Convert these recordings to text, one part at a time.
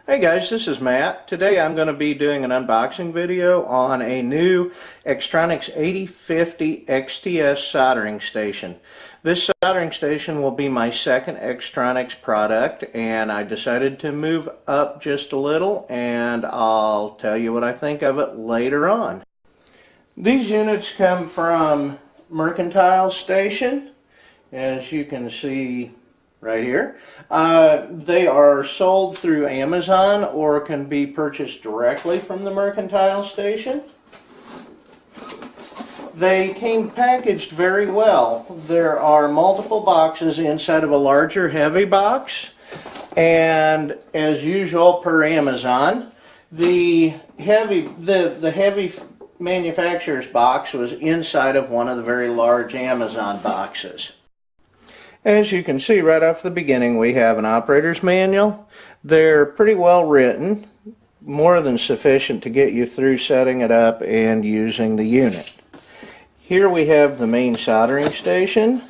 Hey guys, this is Matt. Today I'm going to be doing an unboxing video on a new Xtronic 8050 XTS soldering station. This soldering station will be my second Xtronic product, and I decided to move up just a little, and I'll tell you what I think of it later on. These units come from Mercantile Station, as you can see right here. They are sold through Amazon or can be purchased directly from the Mercantile Station. They came packaged very well. There are multiple boxes inside of a larger heavy box, and as usual per Amazon, the heavy manufacturer's box was inside of one of the very large Amazon boxes. As you can see right off the beginning, we have an operator's manual. They're pretty well written, more than sufficient to get you through setting it up and using the unit. Here we have the main soldering station,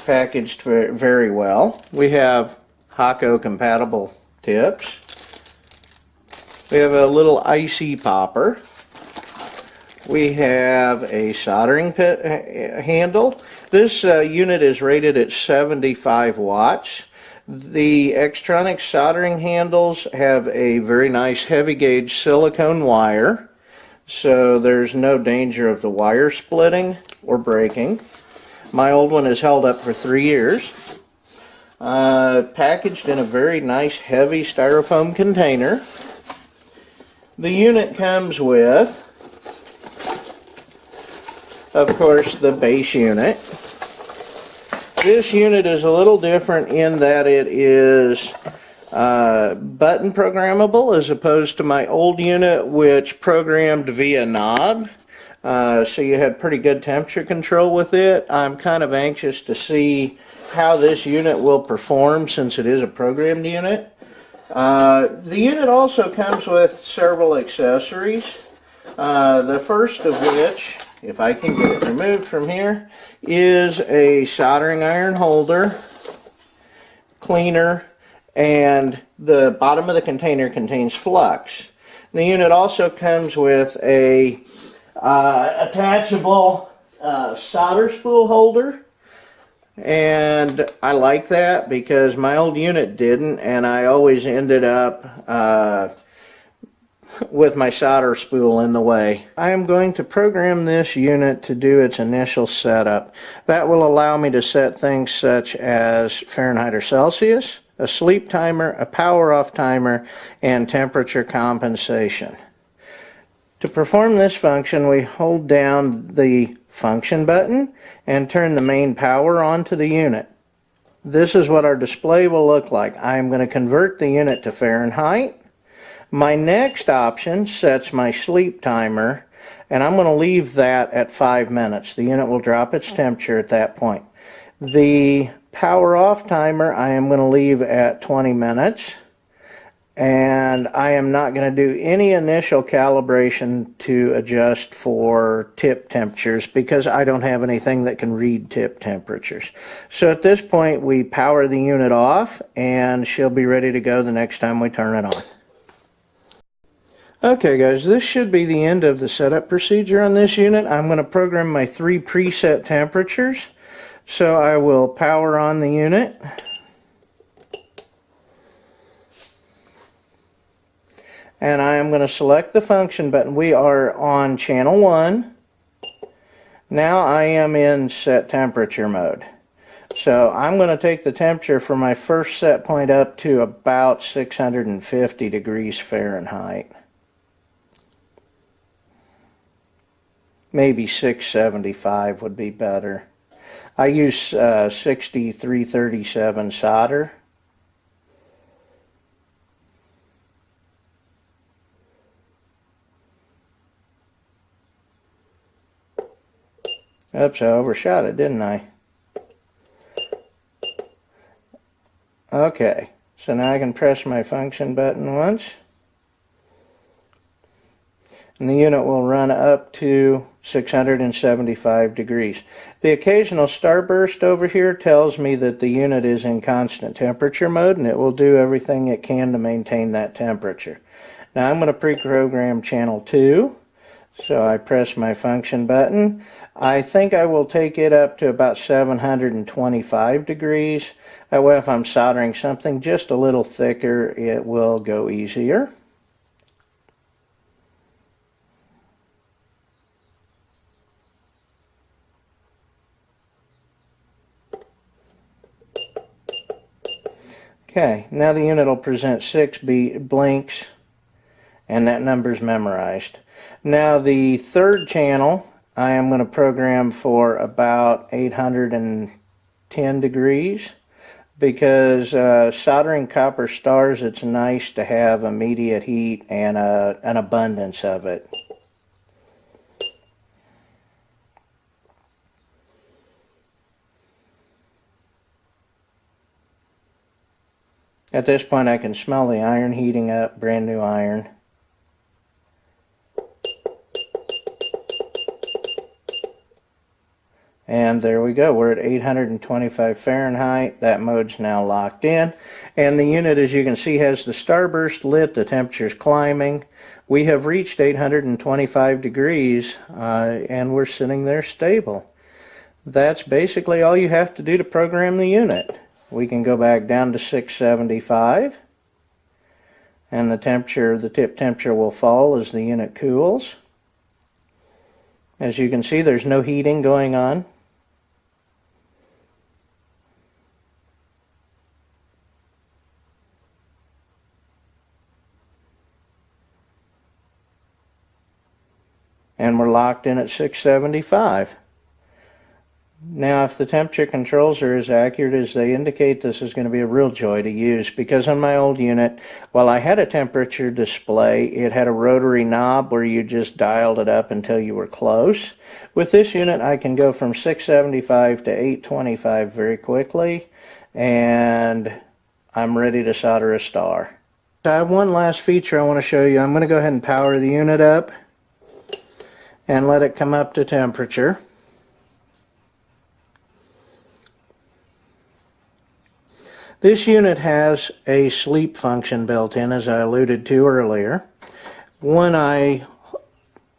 packaged very well. We have Hakko compatible tips. We have a little IC popper. We have a soldering pit handle. This unit is rated at 75 watts. The Xtronic soldering handles have a very nice heavy gauge silicone wire, so there's no danger of the wire splitting or breaking. My old one is held up for 3 years. Packaged in a very nice heavy styrofoam container. The unit comes with, of course, the base unit. This unit is a little different in that it is button programmable as opposed to my old unit, which programmed via knob. So you had pretty good temperature control with it. I'm kind of anxious to see how this unit will perform since it is a programmed unit. The unit also comes with several accessories. The first of which, if I can get it removed from here, is a soldering iron holder, cleaner, and the bottom of the container contains flux. The unit also comes with a attachable solder spool holder, and I like that because my old unit didn't, and I always ended up with my solder spool in the way. I am going to program this unit to do its initial setup. That will allow me to set things such as Fahrenheit or Celsius, a sleep timer, a power off timer, and temperature compensation. To perform this function, we hold down the function button and turn the main power on to the unit. This is what our display will look like. I am going to convert the unit to Fahrenheit. My next option sets my sleep timer, and I'm going to leave that at 5 minutes. The unit will drop its temperature at that point. The power off timer I am going to leave at 20 minutes, and I am not going to do any initial calibration to adjust for tip temperatures because I don't have anything that can read tip temperatures. So at this point we power the unit off, and she'll be ready to go the next time we turn it on. Okay guys, this should be the end of the setup procedure on this unit. I'm going to program my 3 preset temperatures. So I will power on the unit. And I am going to select the function button. We are on channel 1. Now I am in set temperature mode. So I'm going to take the temperature for my first set point up to about 650 degrees Fahrenheit. Maybe 675 would be better. I use 6337 solder. Oops, I overshot it, didn't I? Okay, so now I can press my function button once. and the unit will run up to 675 degrees. The occasional starburst over here tells me that the unit is in constant temperature mode, and it will do everything it can to maintain that temperature. Now I'm going to pre-program channel 2, so I press my function button. I think I will take it up to about 725 degrees. That way if I'm soldering something just a little thicker, it will go easier. Okay, now the unit will present 6 blinks, and that number's memorized. Now the third channel, I am going to program for about 810 degrees, because soldering copper stars, it's nice to have immediate heat and an abundance of it. At this point I can smell the iron heating up, brand new iron. And there we go, we're at 825 Fahrenheit. That mode's now locked in. And the unit, as you can see, has the starburst lit, the temperature's climbing. We have reached 825 degrees and we're sitting there stable. That's basically all you have to do to program the unit. We can go back down to 675, and the tip temperature will fall as the unit cools. As you can see, there's no heating going on. And we're locked in at 675. Now, if the temperature controls are as accurate as they indicate, this is going to be a real joy to use, because on my old unit, while I had a temperature display, it had a rotary knob where you just dialed it up until you were close. With this unit, I can go from 675 to 825 very quickly, and I'm ready to solder a star. I have one last feature I want to show you. I'm going to go ahead and power the unit up and let it come up to temperature. This unit has a sleep function built in, as I alluded to earlier. When I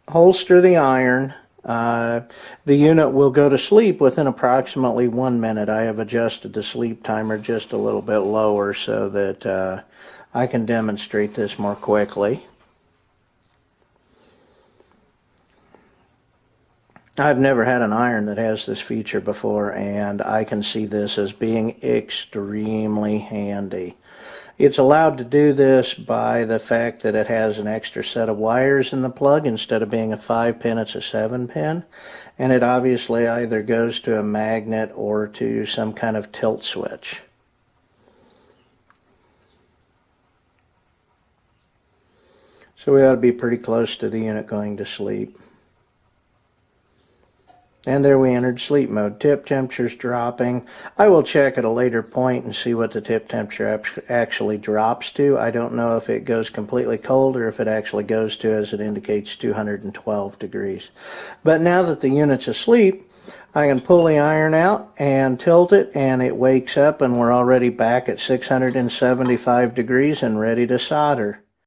holster the iron, the unit will go to sleep within approximately 1 minute. I have adjusted the sleep timer just a little bit lower so that I can demonstrate this more quickly. I've never had an iron that has this feature before, and I can see this as being extremely handy. It's allowed to do this by the fact that it has an extra set of wires in the plug. Instead of being a 5-pin, it's a 7-pin, and it obviously either goes to a magnet or to some kind of tilt switch. So we ought to be pretty close to the unit going to sleep. And there we entered sleep mode. Tip temperature's dropping. I will check at a later point and see what the tip temperature actually drops to. I don't know if it goes completely cold or if it actually goes to, as it indicates, 212 degrees. But now that the unit's asleep, I can pull the iron out and tilt it, and it wakes up, and we're already back at 675 degrees and ready to solder.